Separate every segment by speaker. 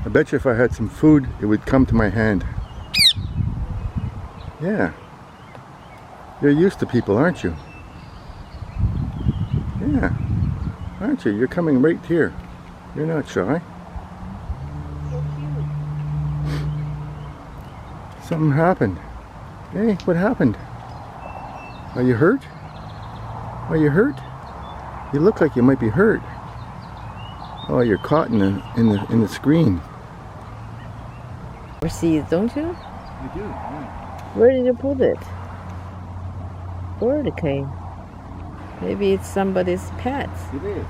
Speaker 1: I bet you if I had some food, it would come to my hand. Yeah. You're used to people, aren't you? Yeah. Aren't you? You're coming right here. You're not shy. Something happened. Hey, what happened? Are you hurt? Are you hurt? You look like you might be hurt. Oh, you're caught in the screen.
Speaker 2: Overseas, don't you?
Speaker 1: I do, yeah.
Speaker 2: Where did you put it? Bird came. Maybe it's somebody's pet.
Speaker 1: It is.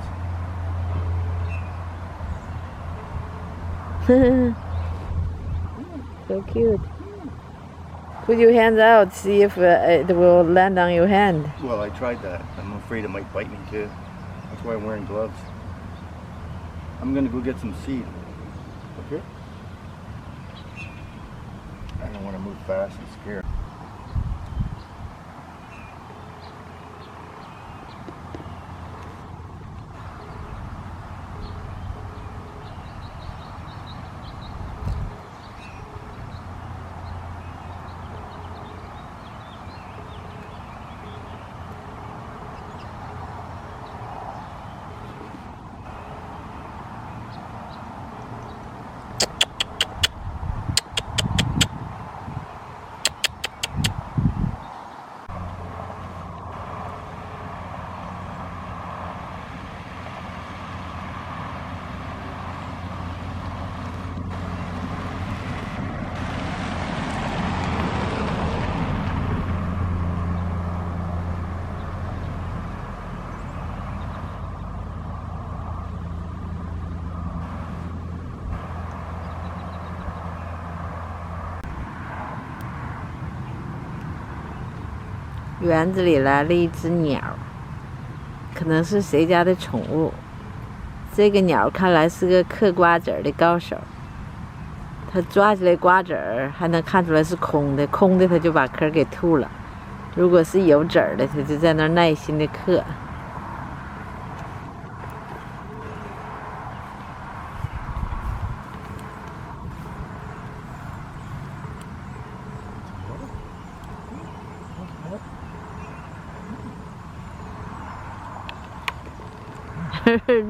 Speaker 2: So cute. Put your hands out, see if it will land on your hand.
Speaker 1: Well, I tried that. I'm afraid it might bite me too. That's why I'm wearing gloves. I'm gonna go get some seed. Okay? I don't want to move fast and scare.
Speaker 2: 《园子里来了一只鸟，可能是谁家的宠物。这个鸟看来是个嗑瓜子儿的高手。它抓起来瓜子儿，还能看出来是空的，空的它就把壳给吐了。如果是有籽儿的，它就在那儿耐心的嗑。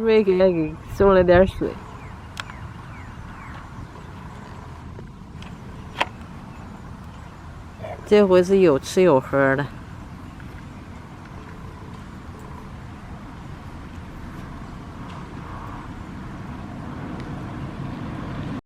Speaker 2: 没给它给送了点水。这回是有吃有喝的。